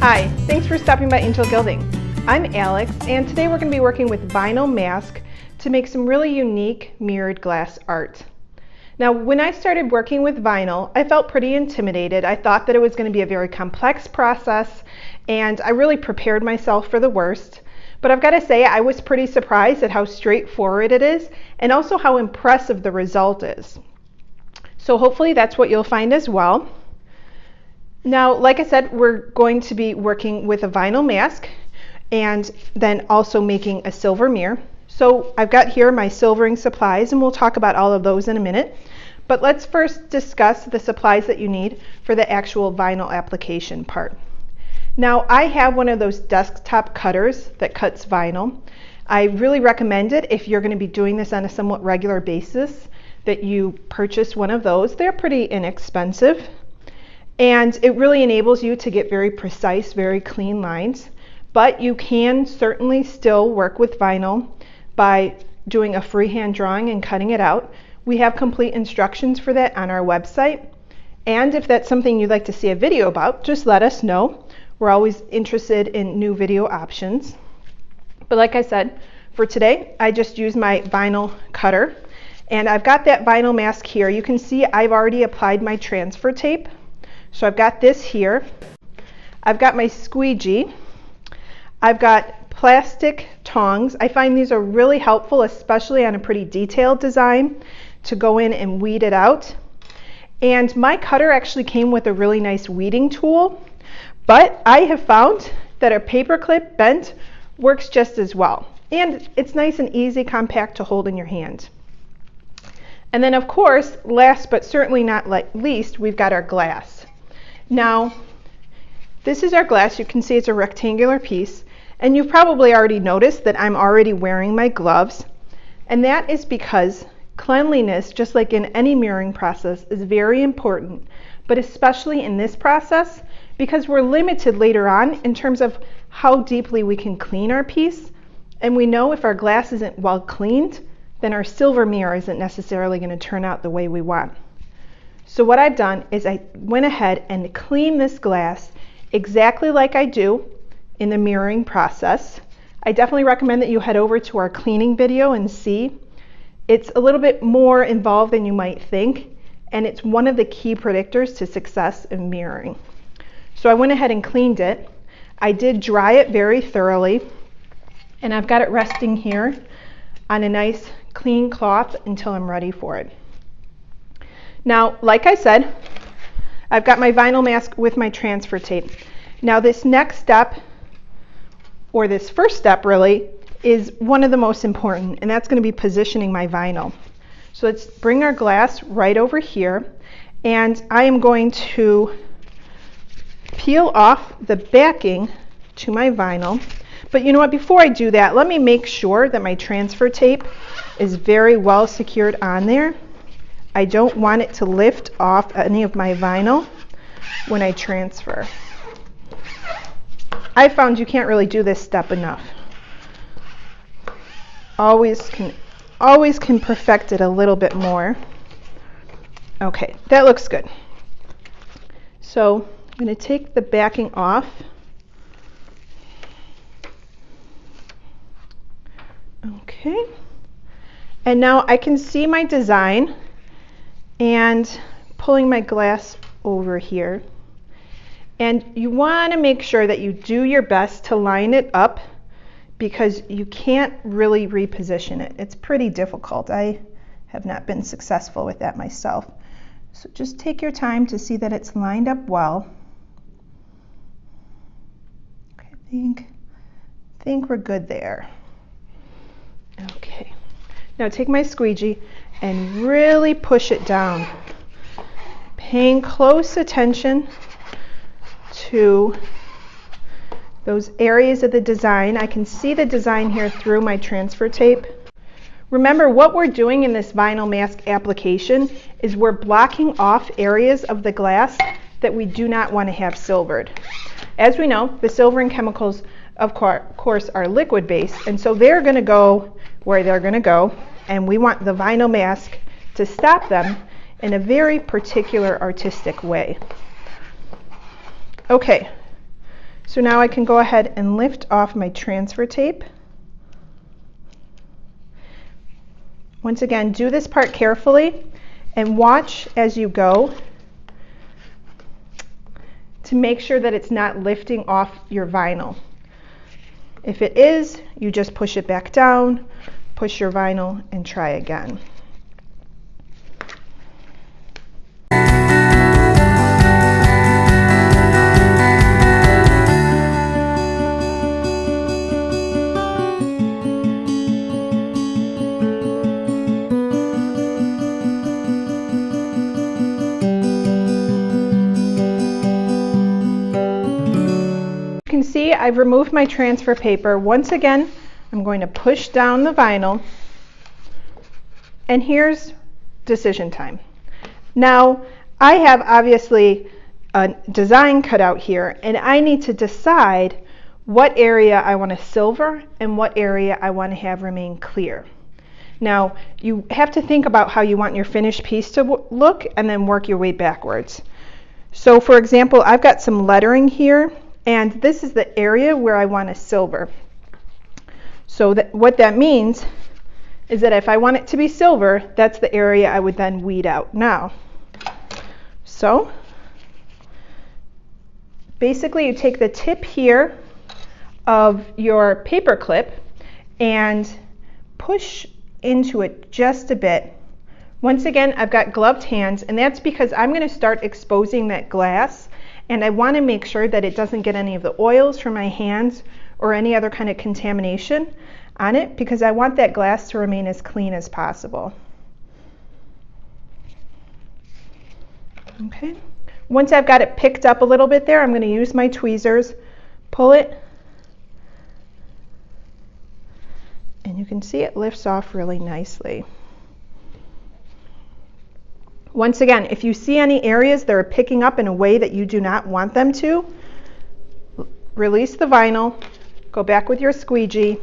Hi, thanks for stopping by Angel Gilding. I'm Alex, and today we're going to be working with vinyl mask to make some really unique mirrored glass art. Now, when I started working with vinyl, I felt pretty intimidated. I thought that it was going to be a very complex process, and I really prepared myself for the worst. But I've got to say, I was pretty surprised at how straightforward it is, and also how impressive the result is. So hopefully that's what you'll find as well. Now, like I said, we're going to be working with a vinyl mask and then also making a silver mirror. So I've got here my silvering supplies, and we'll talk about all of those in a minute. But let's first discuss the supplies that you need for the actual vinyl application part. Now, I have one of those desktop cutters that cuts vinyl. I really recommend it if you're going to be doing this on a somewhat regular basis, that you purchase one of those. They're pretty inexpensive. And it really enables you to get very precise, very clean lines. But you can certainly still work with vinyl by doing a freehand drawing and cutting it out. We have complete instructions for that on our website. And if that's something you'd like to see a video about, just let us know. We're always interested in new video options. But like I said, for today, I just use my vinyl cutter. And I've got that vinyl mask here. You can see I've already applied my transfer tape. So I've got this here. I've got my squeegee. I've got plastic tongs. I find these are really helpful, especially on a pretty detailed design, to go in and weed it out. And my cutter actually came with a really nice weeding tool, but I have found that a paper clip bent works just as well. And it's nice and easy, compact to hold in your hand. And then of course, last but certainly not least, we've got our glass. Now, this is our glass. You can see it's a rectangular piece, and you've probably already noticed that I'm already wearing my gloves, and that is because cleanliness, just like in any mirroring process, is very important, but especially in this process because we're limited later on in terms of how deeply we can clean our piece, and we know if our glass isn't well cleaned, then our silver mirror isn't necessarily going to turn out the way we want. So what I've done is I went ahead and cleaned this glass exactly like I do in the mirroring process. I definitely recommend that you head over to our cleaning video and see. It's a little bit more involved than you might think, and it's one of the key predictors to success in mirroring. So I went ahead and cleaned it. I did dry it very thoroughly, and I've got it resting here on a nice clean cloth until I'm ready for it. Now, like I said, I've got my vinyl mask with my transfer tape. Now this next step, or this first step really, is one of the most important, and that's going to be positioning my vinyl. So let's bring our glass right over here, and I am going to peel off the backing to my vinyl. But you know what, before I do that, let me make sure that my transfer tape is very well secured on there. I don't want it to lift off any of my vinyl when I transfer. I found you can't really do this step enough. Always can perfect it a little bit more. Okay, that looks good. So I'm going to take the backing off. Okay. And now I can see my design and pulling my glass over here. And you want to make sure that you do your best to line it up because you can't really reposition it. It's pretty difficult. I have not been successful with that myself. So just take your time to see that it's lined up well. Okay, I think we're good there. Okay. Now take my squeegee and really push it down, paying close attention to those areas of the design. I can see the design here through my transfer tape. Remember, what we're doing in this vinyl mask application is we're blocking off areas of the glass that we do not want to have silvered. As we know, the silvering chemicals, of course, are liquid-based, and so they're going to go where they're going to go, and we want the vinyl mask to stop them in a very particular artistic way. Okay, So now I can go ahead and lift off my transfer tape. Once again, do this part carefully and watch as you go to make sure that it's not lifting off your vinyl. If it is, you just push it back down, push your vinyl, and try again. You can see I've removed my transfer paper. Once again, I'm going to push down the vinyl, and here's decision time. Now, I have obviously a design cut out here, and I need to decide what area I want to silver and what area I want to have remain clear. Now, you have to think about how you want your finished piece to look and then work your way backwards. So for example, I've got some lettering here, and this is the area where I want to silver. So what that means is that if I want it to be silver, that's the area I would then weed out now. So basically you take the tip here of your paper clip and push into it just a bit. Once again, I've got gloved hands, and that's because I'm going to start exposing that glass, and I want to make sure that it doesn't get any of the oils from my hands or any other kind of contamination on it, because I want that glass to remain as clean as possible. Okay. Once I've got it picked up a little bit there, I'm going to use my tweezers, pull it, and you can see it lifts off really nicely. Once again, if you see any areas that are picking up in a way that you do not want them to, release the vinyl, go back with your squeegee,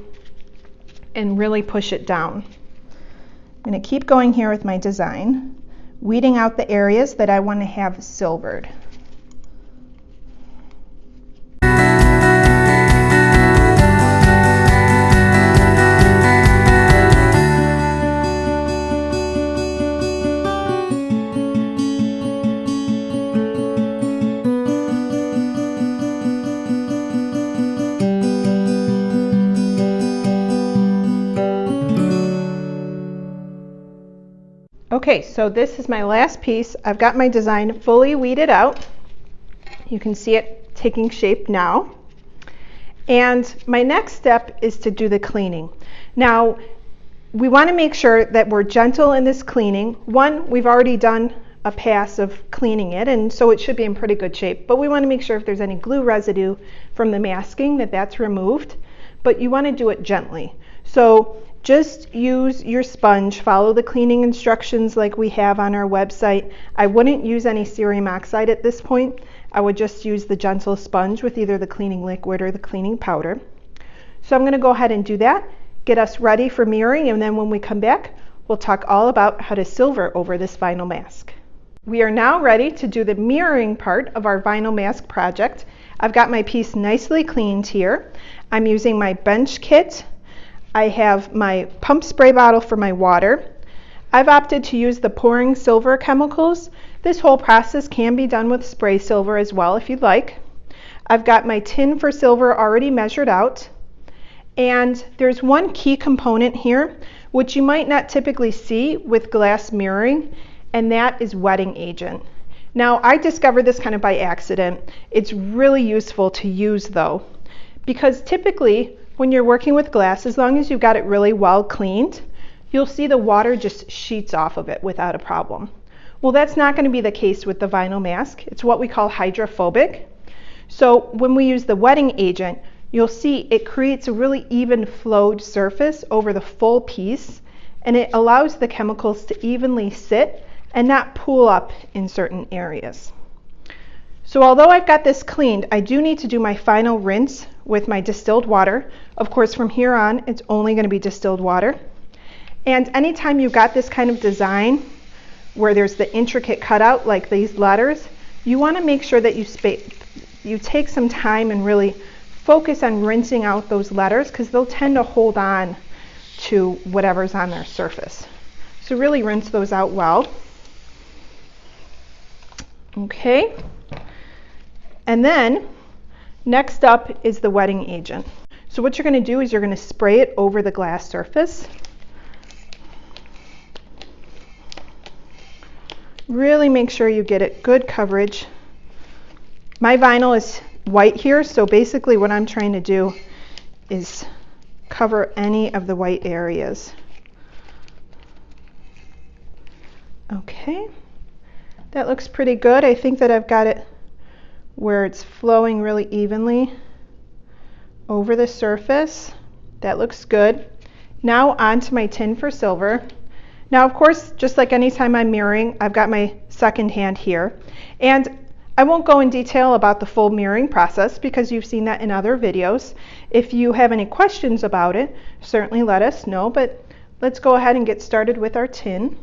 and really push it down. I'm going to keep going here with my design, weeding out the areas that I want to have silvered. Okay, so this is my last piece. I've got my design fully weeded out. You can see it taking shape now. And my next step is to do the cleaning. Now, we want to make sure that we're gentle in this cleaning. One, we've already done a pass of cleaning it, and so it should be in pretty good shape. But we want to make sure if there's any glue residue from the masking that that's removed. But you want to do it gently. So just use your sponge, follow the cleaning instructions like we have on our website. I wouldn't use any cerium oxide at this point. I would just use the gentle sponge with either the cleaning liquid or the cleaning powder. So I'm going to go ahead and do that, get us ready for mirroring, and then when we come back, we'll talk all about how to silver over this vinyl mask. We are now ready to do the mirroring part of our vinyl mask project. I've got my piece nicely cleaned here. I'm using my bench kit. I have my pump spray bottle for my water. I've opted to use the pouring silver chemicals. This whole process can be done with spray silver as well if you'd like. I've got my tin for silver already measured out. And there's one key component here which you might not typically see with glass mirroring, and that is wetting agent. Now, I discovered this kind of by accident. It's really useful to use though, because typically when you're working with glass, as long as you've got it really well cleaned, you'll see the water just sheets off of it without a problem. Well, that's not going to be the case with the vinyl mask. It's what we call hydrophobic. So when we use the wetting agent, you'll see it creates a really even flowed surface over the full piece, and it allows the chemicals to evenly sit and not pool up in certain areas. So although I've got this cleaned, I do need to do my final rinse with my distilled water. Of course, from here on, it's only going to be distilled water. And anytime you've got this kind of design where there's the intricate cutout like these letters, you want to make sure that you you take some time and really focus on rinsing out those letters, because they'll tend to hold on to whatever's on their surface. So really rinse those out well. Okay. And then next up is the wetting agent. So what you're going to do is you're going to spray it over the glass surface. Really make sure you get it good coverage. My vinyl is white here, so basically what I'm trying to do is cover any of the white areas. Okay, that looks pretty good. I think that I've got it where it's flowing really evenly over the surface. That looks good. Now onto my tin for silver. Now, of course, just like any time I'm mirroring, I've got my second hand here. And I won't go in detail about the full mirroring process because you've seen that in other videos. If you have any questions about it, certainly let us know. But let's go ahead and get started with our tin.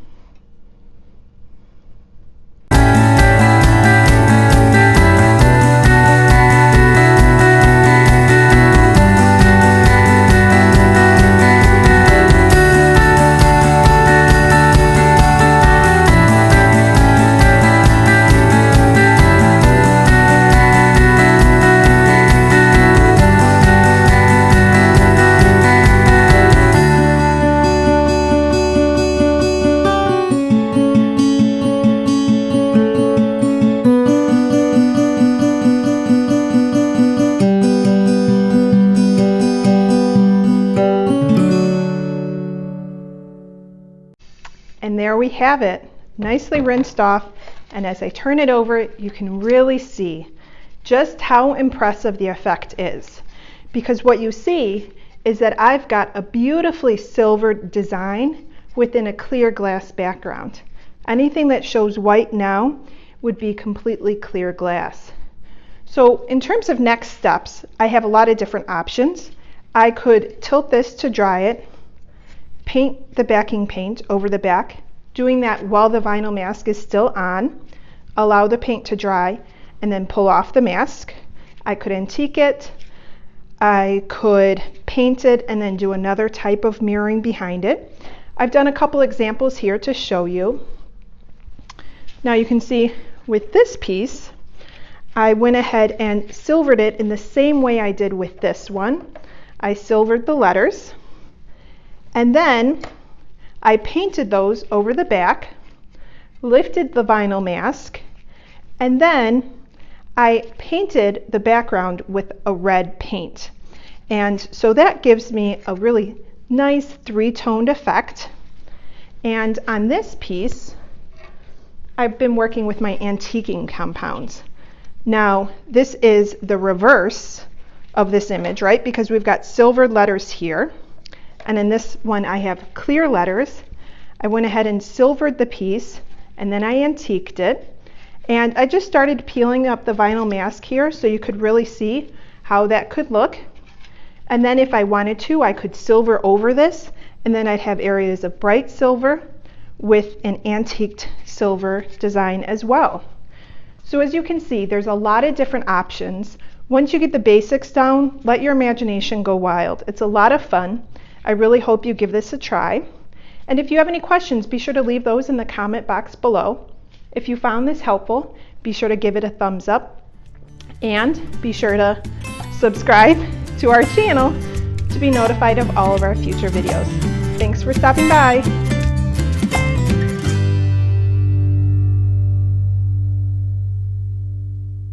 And there we have it, nicely rinsed off. And as I turn it over, you can really see just how impressive the effect is. Because what you see is that I've got a beautifully silvered design within a clear glass background. Anything that shows white now would be completely clear glass. So in terms of next steps, I have a lot of different options. I could tilt this to dry it, paint the backing paint over the back, doing that while the vinyl mask is still on, allow the paint to dry, and then pull off the mask. I could antique it, I could paint it, and then do another type of mirroring behind it. I've done a couple examples here to show you. Now you can see with this piece, I went ahead and silvered it in the same way I did with this one. I silvered the letters, and then I painted those over the back, lifted the vinyl mask, and then I painted the background with a red paint. And so that gives me a really nice three-toned effect. And on this piece, I've been working with my antiquing compounds. Now, this is the reverse of this image, right? Because we've got silvered letters here. And in this one, I have clear letters. I went ahead and silvered the piece, and then I antiqued it. And I just started peeling up the vinyl mask here so you could really see how that could look. And then if I wanted to, I could silver over this, and then I'd have areas of bright silver with an antiqued silver design as well. So as you can see, there's a lot of different options. Once you get the basics down, let your imagination go wild. It's a lot of fun. I really hope you give this a try. And if you have any questions, be sure to leave those in the comment box below. If you found this helpful, be sure to give it a thumbs up and be sure to subscribe to our channel to be notified of all of our future videos. Thanks for stopping by.